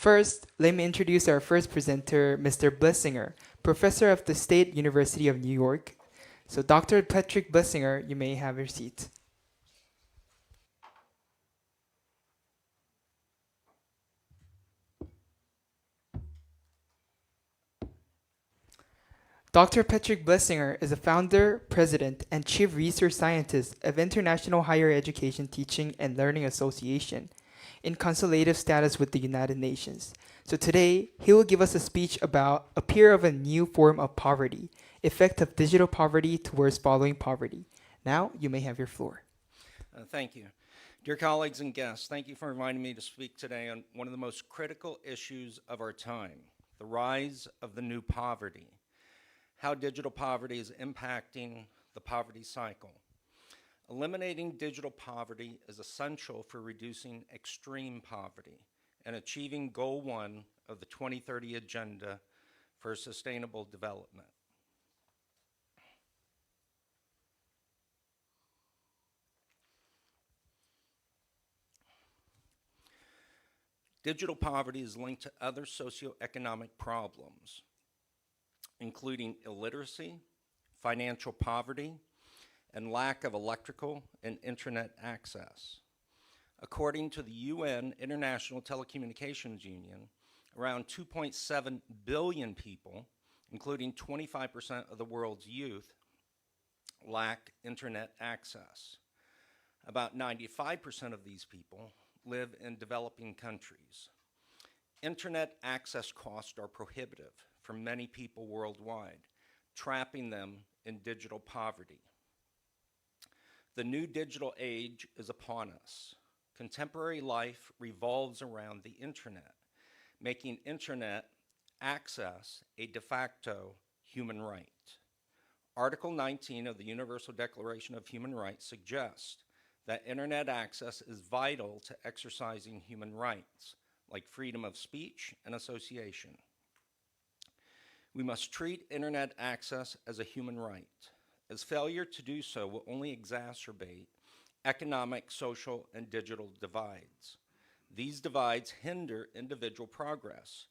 First, let me introduce our first presenter, Mr. Blessinger, professor of the State University of New York. So, Dr. Patrick Blessinger, you may have your seat. Dr. Patrick Blessinger is the founder, president, and chief research scientist of International Higher Education Teaching and Learning Association, in consultative status with the United Nations. So today, he will give us a speech about a peer of a new form of poverty, effect of digital poverty towards following poverty. Now, you may have your floor. Thank you. Dear colleagues and guests, thank you for inviting me to speak today on one of the most critical issues of our time, the rise of the new poverty, how digital poverty is impacting the poverty cycle. Eliminating digital poverty is essential for reducing extreme poverty and achieving Goal 1 of the 2030 Agenda for Sustainable Development. Digital poverty is linked to other socioeconomic problems, including illiteracy, financial poverty, and lack of electrical and internet access. According to the UN International Telecommunications Union, around 2.7 billion people, including 25% of the world's youth, lack internet access. About 95% of these people live in developing countries. Internet access costs are prohibitive for many people worldwide, trapping them in digital poverty. The new digital age is upon us. Contemporary life revolves around the internet, making internet access a de facto human right. Article 19 of the Universal Declaration of Human Rights suggests that internet access is vital to exercising human rights, like freedom of speech and association. We must treat internet access as a human right, as failure to do so will only exacerbate economic, social, and digital divides. These divides hinder individual progress,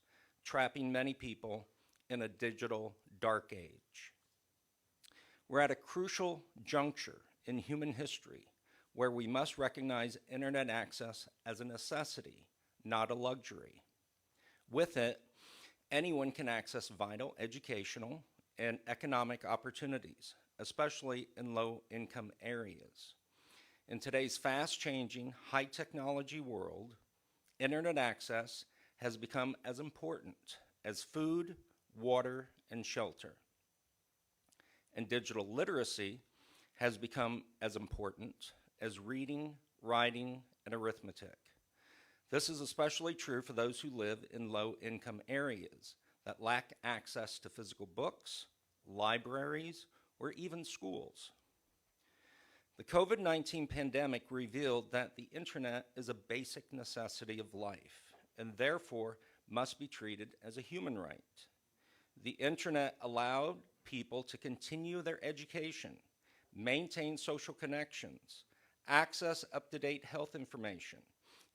trapping many people in a digital dark age. We're at a crucial juncture in human history where we must recognize internet access as a necessity, not a luxury. With it, anyone can access vital educational and economic opportunities, especially in low-income areas. In today's fast-changing, high-technology world, internet access has become as important as food, water, and shelter. And digital literacy has become as important as reading, writing, and arithmetic. This is especially true for those who live in low-income areas that lack access to physical books, libraries, or even schools. The COVID-19 pandemic revealed that the internet is a basic necessity of life and therefore must be treated as a human right. The internet allowed people to continue their education, maintain social connections, access up-to-date health information,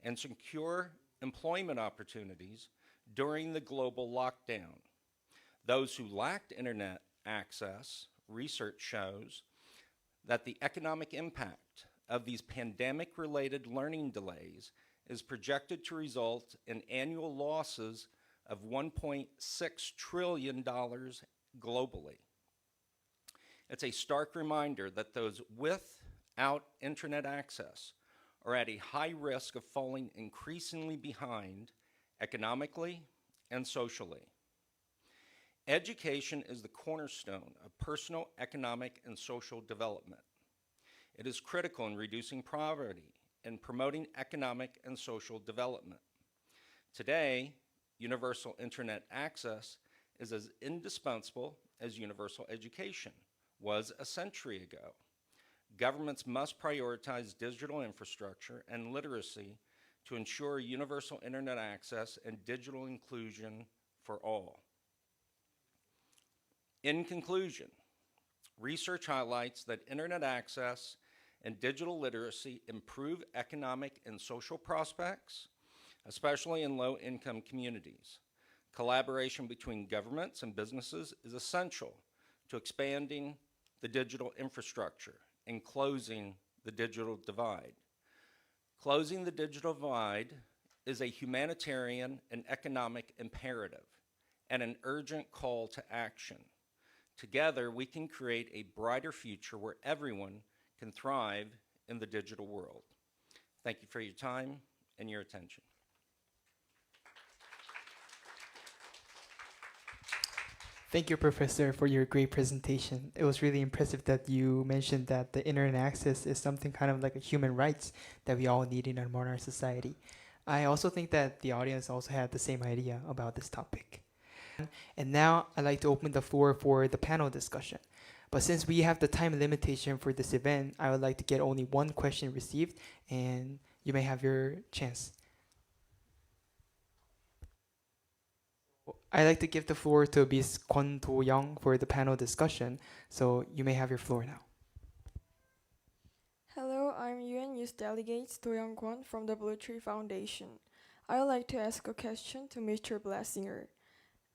and secure employment opportunities during the global lockdown. Those who lacked internet access, research shows that the economic impact of these pandemic-related learning delays is projected to result in annual losses of $1.6 trillion globally. It's a stark reminder that those without internet access are at a high risk of falling increasingly behind economically and socially. Education is the cornerstone of personal, economic, and social development. It is critical in reducing poverty and promoting economic and social development. Today, universal internet access is as indispensable as universal education was a century ago. Governments must prioritize digital infrastructure and literacy to ensure universal internet access and digital inclusion for all. In conclusion, research highlights that internet access and digital literacy improve economic and social prospects, especially in low-income communities. Collaboration between governments and businesses is essential to expanding the digital infrastructure and closing the digital divide. Closing the digital divide is a humanitarian and economic imperative and an urgent call to action. Together, we can create a brighter future where everyone can thrive in the digital world. Thank you for your time and your attention. Thank you, Professor, for your great presentation. It was really impressive that you mentioned that the internet access is something kind of like a human rights that we all need in our modern society. I also think that the audience also had the same idea about this topic. And now I'd like to open the floor for the panel discussion. But since we have the time limitation for this event, I would like to get only one question received, and you may have your chance. I'd like to give the floor to Ms. Kwon Do-young for the panel discussion, so you may have your floor now. Hello, I'm UN Youth Delegate Do-young Kwon from the Blue Tree Foundation. I would like to ask a question to Mr. Blessinger.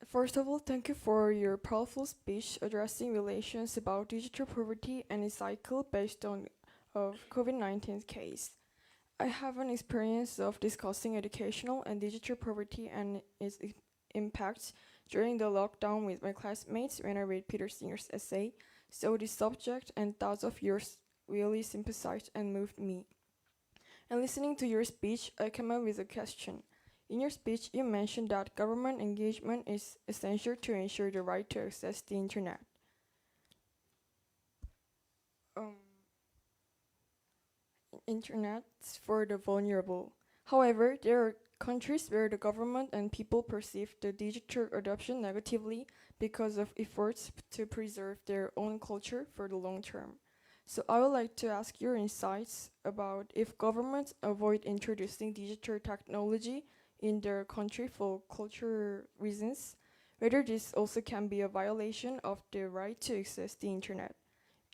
First of all, thank you for your powerful speech addressing relations about digital poverty and its cycle based on COVID-19 case. I have an experience of discussing educational and digital poverty and its impacts during the lockdown with my classmates when I read Peter Singer's essay, so this subject and thoughts of yours really sympathized and moved me. And listening to your speech, I came up with a question. In your speech, you mentioned that government engagement is essential to ensure the right to access the internet. Internet for the vulnerable. However, there are countries where the government and people perceive the digital adoption negatively because of efforts to preserve their own culture for the long term. So I would like to ask your insights about if governments avoid introducing digital technology in their country for cultural reasons, whether this also can be a violation of the right to access the internet.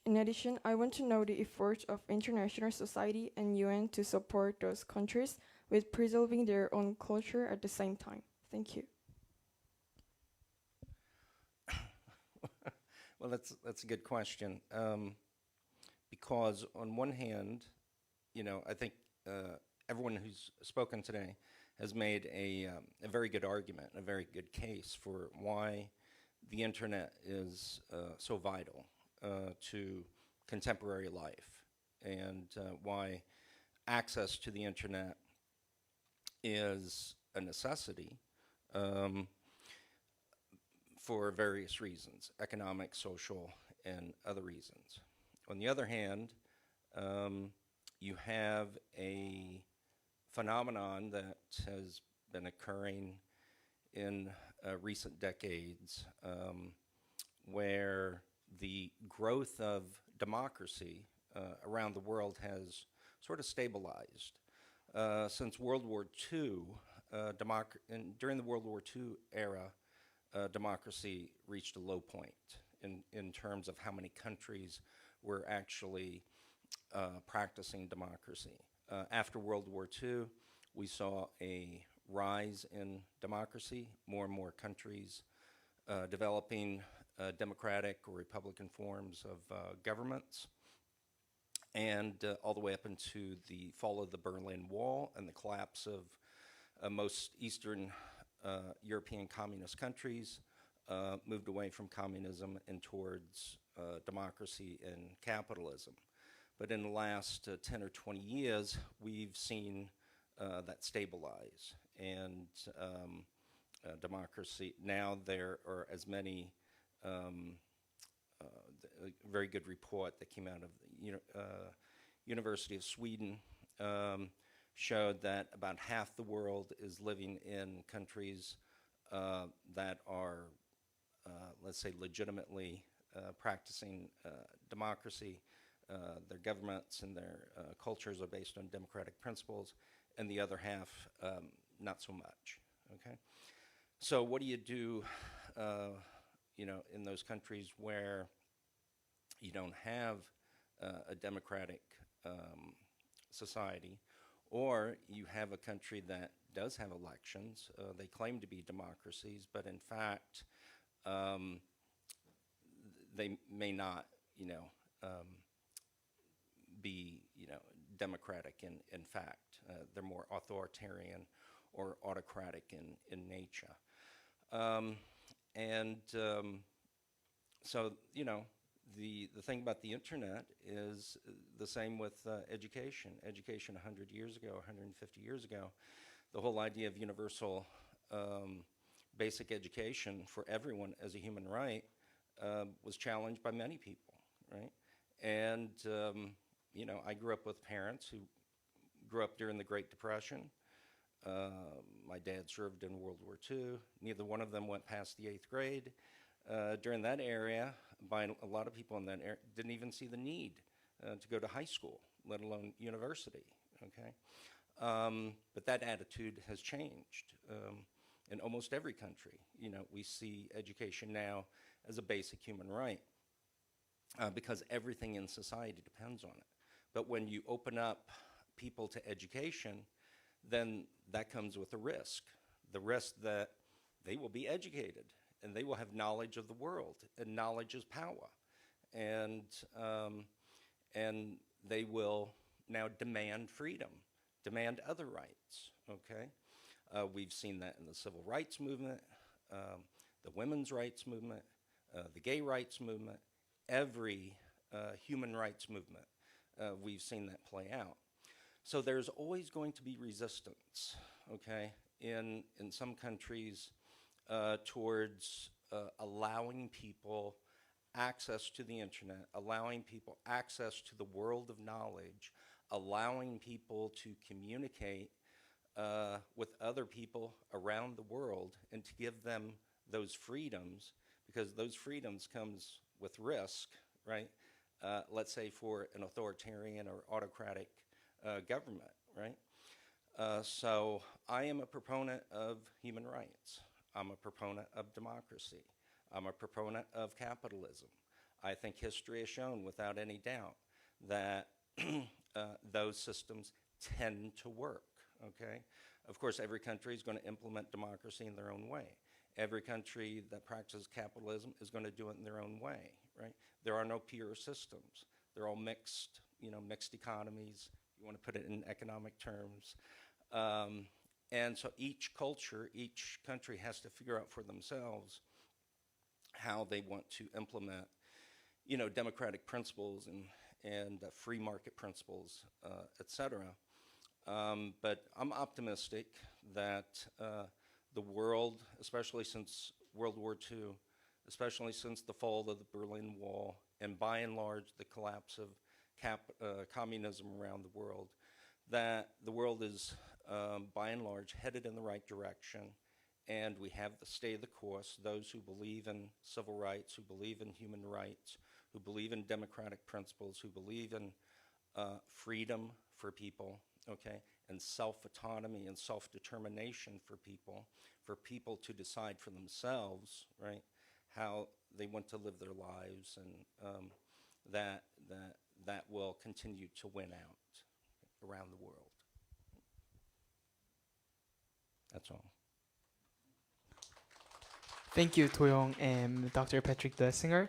In addition, I want to know the efforts of international society and UN to support those countries with preserving their own culture at the same time. Thank you. Well, that's a good question. Because on one hand, I think everyone who's spoken today has made a very good argument, a very good case for why the internet is so vital to contemporary life, and why access to the internet is a necessity for various reasons, economic, social, and other reasons. On the other hand, you have a phenomenon that has been occurring in recent decades where the growth of democracy around the world has sort of stabilized. Since World War II, during the World War II era, democracy reached a low point in terms of how many countries were actually practicing democracy. After World War II, we saw a rise in democracy, more and more countries developing democratic or republican forms of governments, and all the way up into the fall of the Berlin Wall and the collapse of most Eastern European communist countries, moved away from communism and towards democracy and capitalism. But in the last 10 or 20 years, we've seen that stabilize, and democracy, now there are as many, a very good report that came out of the University of Sweden showed that about half the world is living in countries that are, let's say, legitimately practicing democracy. Their governments and their cultures are based on democratic principles, and the other half, not so much. Okay, so what do you do, in those countries where you don't have a democratic society, or you have a country that does have elections. They claim to be democracies, but in fact, um, they may not, be, democratic in fact. They're more authoritarian or autocratic in nature. Um, and so, the thing about the internet is the same with education. Education 100 years ago, 150 years ago, the whole idea of universal basic education for everyone as a human right was challenged by many people, right? And, I grew up with parents who grew up during the Great Depression. My dad served in World War II. Neither one of them went past the 8th grade. During that area, by a lot of people in that area, didn't even see the need to go to high school, let alone university, okay? But that attitude has changed. In almost every country, we see education now as a basic human right because everything in society depends on it. But when you open up people to education, then that comes with a risk. The risk that they will be educated and they will have knowledge of the world, and knowledge is power. And they will now demand freedom, demand other rights, okay? We've seen that in the civil rights movement, the women's rights movement, the gay rights movement, every human rights movement. We've seen that play out. So there's always going to be resistance, okay, in some countries towards allowing people access to the internet, allowing people access to the world of knowledge, allowing people to communicate with other people around the world and to give them those freedoms, because those freedoms comes with risk, right? Let's say for an authoritarian or autocratic government, right? So I am a proponent of human rights. I'm a proponent of democracy. I'm a proponent of capitalism. I think history has shown without any doubt that those systems tend to work, okay? Of course, every country is going to implement democracy in their own way. Every country that practices capitalism is going to do it in their own way, right? There are no pure systems. They're all mixed, mixed economies. You want to put it in economic terms. And so each culture, each country has to figure out for themselves how they want to implement, democratic principles and free market principles, et cetera. But I'm optimistic that the world, especially since World War II, especially since the fall of the Berlin Wall, and by and large the collapse of communism around the world, that the world is by and large headed in the right direction, and we have to stay the course. Those who believe in civil rights, who believe in human rights, who believe in democratic principles, who believe in freedom for people, okay, and self-autonomy and self-determination for people to decide for themselves, right, how they want to live their lives, and that will continue to win out around the world. That's all. Thank you, Toyoung and Dr. Patrick Blessinger.